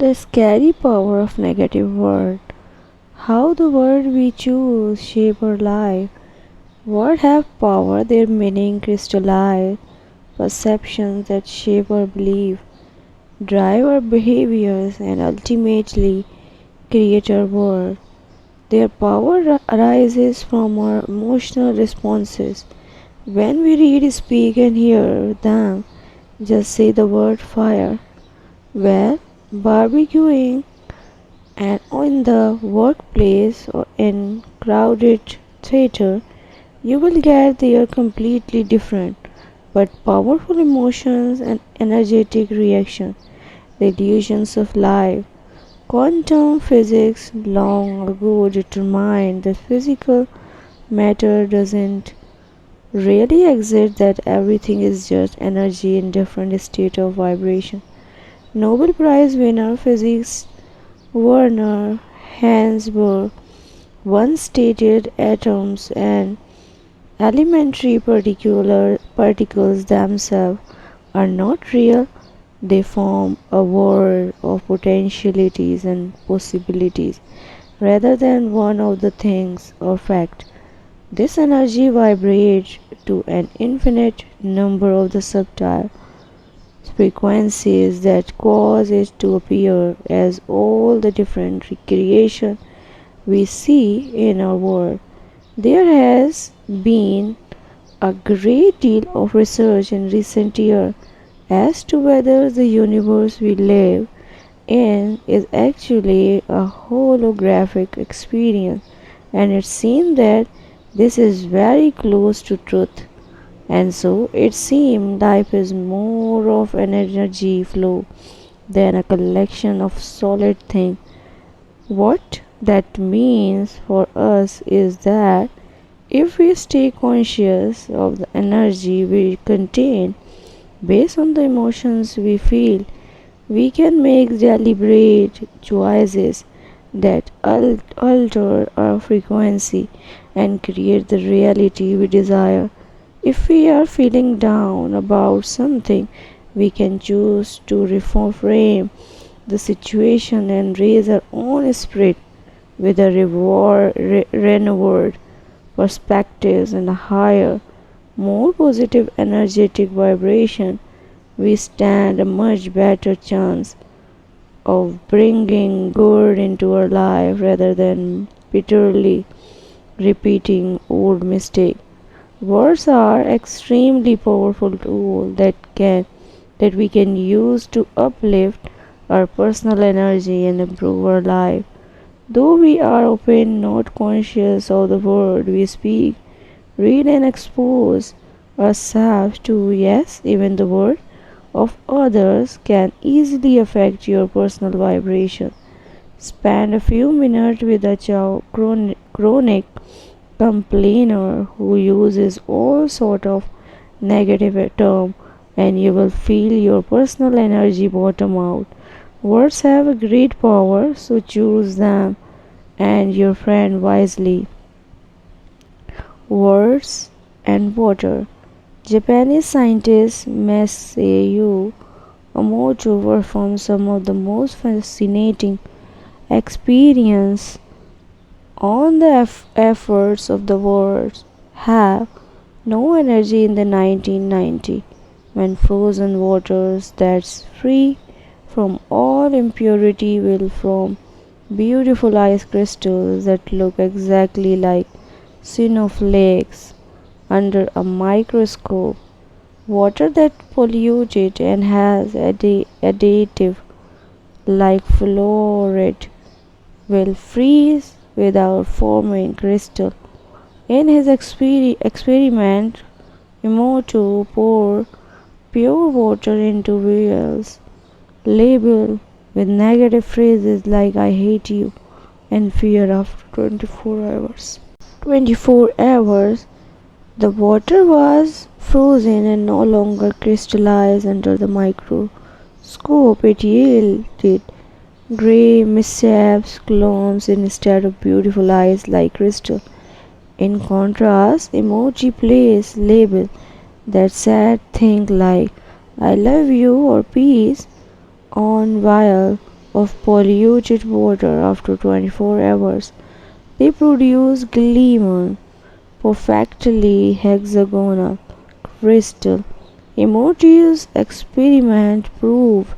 The scary power of negative word. How the word we choose shape our life. Words have power, their meaning crystallize, perceptions that shape our belief, drive our behaviors, and ultimately create our world. Their power arises from our emotional responses. When we read, speak, and hear them, just say the word fire. Well, barbecuing and in the workplace or in crowded theater, you will get there completely different but powerful emotions and energetic reaction. The illusions of life. Quantum physics long ago determined that physical matter doesn't really exist, that everything is just energy in different state of vibration. Nobel Prize winner physics Werner Heisenberg once stated atoms and elementary particular particles themselves are not real, they form a world of potentialities and possibilities rather than one of the things or fact. This energy vibrates to an infinite number of the subtle frequencies that cause it to appear as all the different creation we see in our world. There has been a great deal of research in recent years as to whether the universe we live in is actually a holographic experience, and it seems that this is very close to truth. And so it seems life is more of an energy flow than a collection of solid things. What that means for us is that if we stay conscious of the energy we contain based on the emotions we feel, we can make deliberate choices that alter our frequency and create the reality we desire. If we are feeling down about something, we can choose to reframe the situation and raise our own spirit with a renewed perspectives and a higher, more positive energetic vibration. We stand a much better chance of bringing good into our life rather than bitterly repeating old mistakes. Words are extremely powerful tool that we can use to uplift our personal energy and improve our life. Though we are often not conscious of the word we speak, read and expose ourselves to, yes, even the word of others can easily affect your personal vibration. Spend a few minutes with a chronic complainer who uses all sort of negative term, and you will feel your personal energy bottom out. Words have a great power, so choose them and your friend wisely. Words and water. Japanese scientist Masayu Emoto performed some of the most fascinating experience on the efforts of the world have no energy in the 1990 when frozen waters that's free from all impurity will form beautiful ice crystals that look exactly like snowflakes under a microscope. Water that polluted and has additive like fluoride will freeze without forming crystal. In his experiment, Emoto poured pure water into vials labeled with negative phrases like I hate you and fear after 24 hours. 24 hours, the water was frozen and no longer crystallized under the microscope. It yielded grey mishaps clumps instead of beautiful eyes like crystal. In contrast, emoji place label that said things like I love you or peace on vial of polluted water after 24 hours. They produce gleaming, perfectly hexagonal crystal. Emoti's experiment prove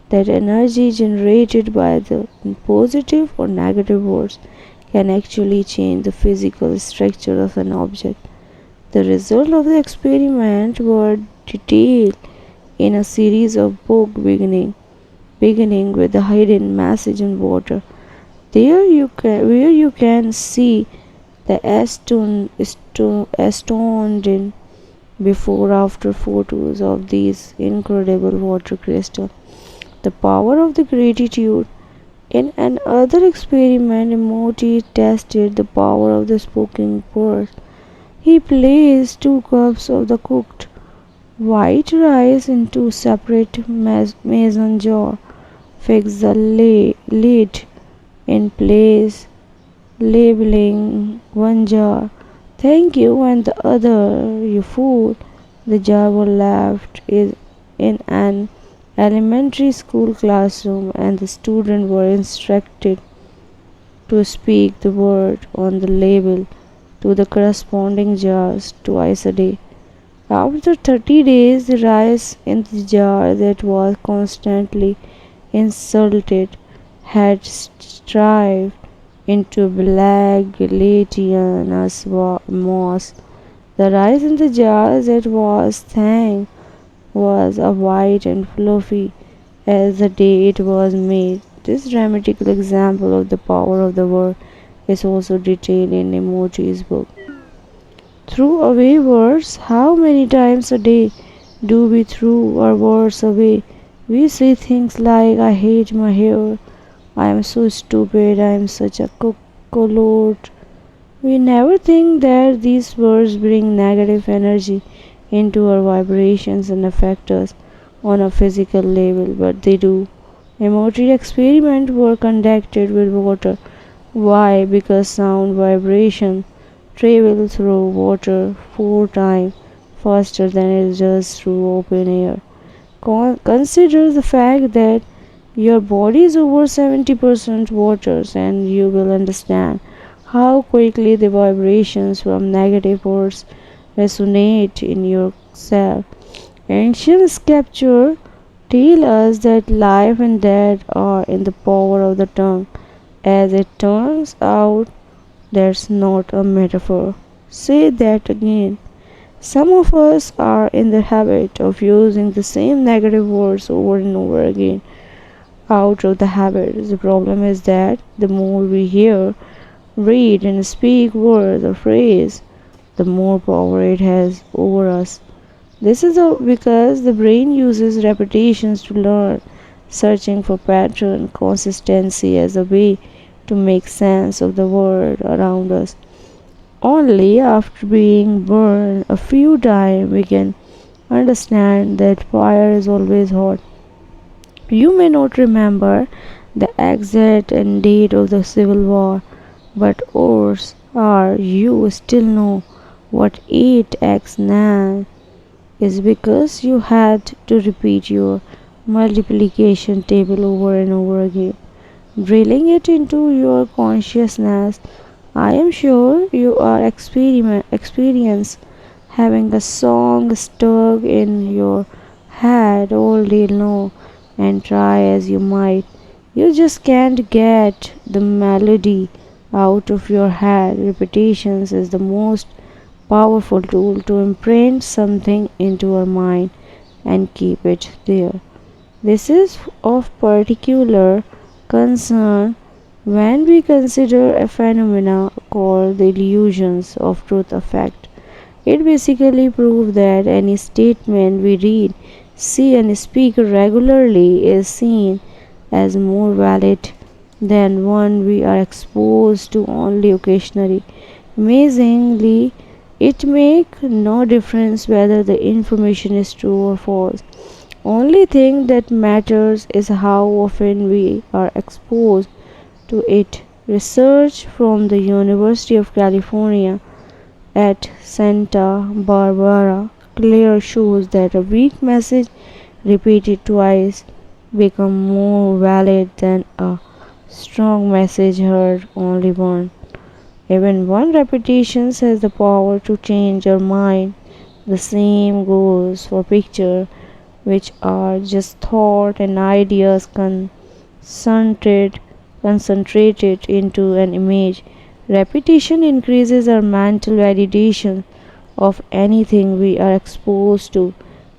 that energy generated by the positive or negative words can actually change the physical structure of an object. The result of the experiment were detailed in a series of books beginning with the hidden message in water. Where you can see the astounding before after photos of these incredible water crystals. The power of the gratitude. In another experiment, Emoti tested the power of the spoken word. He placed 2 cups of the cooked white rice into separate mason jar, fixed the lid in place, labeling one jar "Thank you" and the other "You fool." The jar was left in an elementary school classroom, and the students were instructed to speak the word on the label to the corresponding jars twice a day. After 30 days, the rice in the jar that was constantly insulted had strived into black gelatinous moss. The rice in the jar that was thin was as white and fluffy as the day it was made. This dramatical example of the power of the word is also detailed in Emoji's book. Throw away words. How many times a day do we throw our words away? We say things like, I hate my hair, I am so stupid, I am such a coward. We never think that these words bring negative energy into our vibrations and affect us on a physical level, but they do. Emotive experiments were conducted with water. Why? Because sound vibration travel through water 4 times faster than it does through open air. Consider the fact that your body is over 70% water, and you will understand how quickly the vibrations from negative words resonate in your cell. Ancient scripture tell us that life and death are in the power of the tongue. As it turns out, that's not a metaphor. Say that again. Some of us are in the habit of using the same negative words over and over again out of the habit. The problem is that the more we hear, read, and speak words or phrase, the more power it has over us. This is because the brain uses repetitions to learn, searching for pattern consistency as a way to make sense of the world around us. Only after being burned a few times we can understand that fire is always hot. You may not remember the exact end date of the Civil War, but odds are you still know what 8x9 is because you had to repeat your multiplication table over and over again, drilling it into your consciousness. I am sure you are experience having a song stuck in your head all day long, and try as you might, you just can't get the melody out of your head. Repetitions is the most powerful tool to imprint something into our mind and keep it there. This is of particular concern when we consider a phenomena called the illusions of truth effect. It basically proves that any statement we read, see, and speak regularly is seen as more valid than one we are exposed to only occasionally. Amazingly, it makes no difference whether the information is true or false. Only thing that matters is how often we are exposed to it. Research from the University of California at Santa Barbara clearly shows that a weak message repeated twice become more valid than a strong message heard only once. Even one repetition has the power to change your mind. The same goes for pictures, which are just thought and ideas concentrated, concentrated into an image. Repetition increases our mental validation of anything we are exposed to,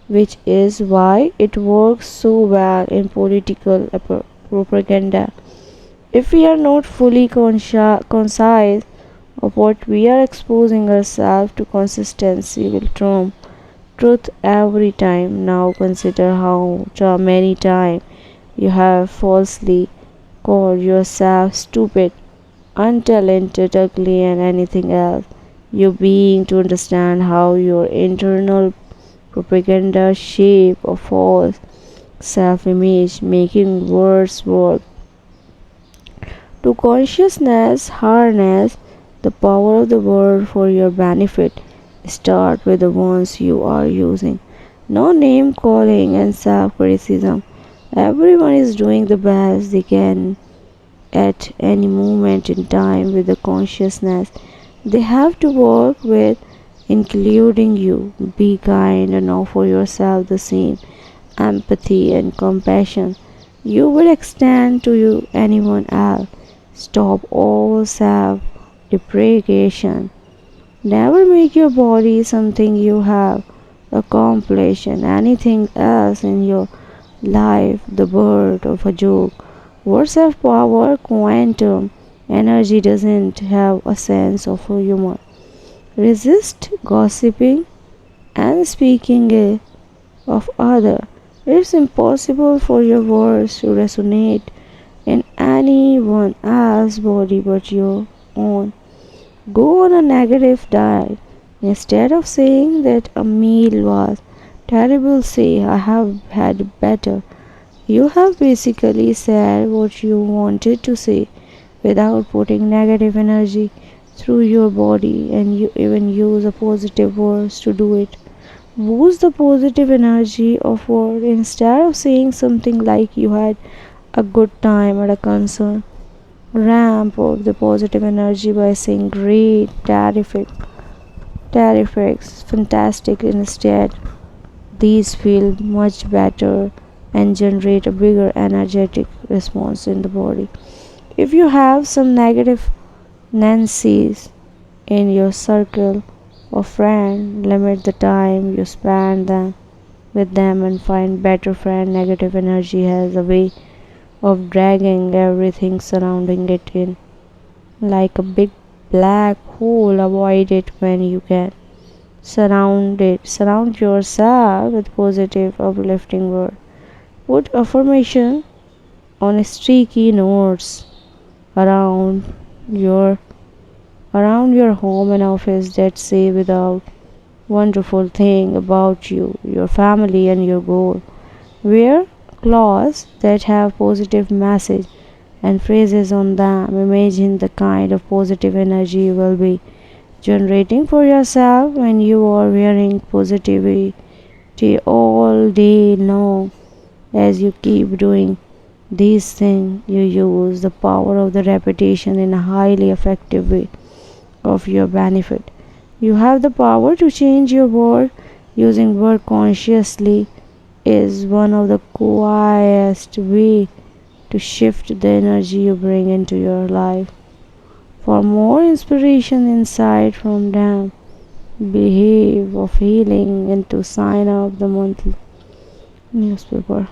which is why it works so well in political propaganda. If we are not fully concise of what we are exposing ourselves to, consistency will trump truth every time. Now consider how many times you have falsely called yourself stupid, untalented, ugly, and anything else. You being to understand how your internal propaganda shape a false self-image, making words work. To consciousness harness the power of the word for your benefit. Start with the ones you are using. No name calling and self criticism. Everyone is doing the best they can at any moment in time with the consciousness they have to work with, including you. Be kind and offer yourself the same empathy and compassion you would extend to anyone else. Stop all self depreciation. Never make your body something you have accomplished and anything else in your life the bird of a joke. Words have power, quantum energy doesn't have a sense of humor. Resist gossiping and speaking of other. It's impossible for your words to resonate in anyone else's body but your own. Go on a negative diet. Instead of saying that a meal was terrible, say I have had better. You have basically said what you wanted to say without putting negative energy through your body, and you even use a positive words to do it. Boost the positive energy of word instead of saying something like you had a good time at a concert. Ramp up the positive energy by saying great, terrific, fantastic instead. These feel much better and generate a bigger energetic response in the body. If you have some negative Nancy's in your circle of friends, limit the time you spend them with them and find better friend. Negative energy has a way of dragging everything surrounding it in like a big black hole. Avoid it when you can. Surround yourself with positive uplifting words. Put affirmation on sticky notes around your home and office that say without wonderful thing about you, your family and your goal. Wear clothes that have positive message and phrases on them. Imagine the kind of positive energy you will be generating for yourself when you are wearing positivity all day long. As you keep doing these things, you use the power of the repetition in a highly effective way of your benefit. You have the power to change your world. Using word consciously is one of the quietest way to shift the energy you bring into your life. For more inspiration insight from them, behave of healing and to sign up the monthly newspaper.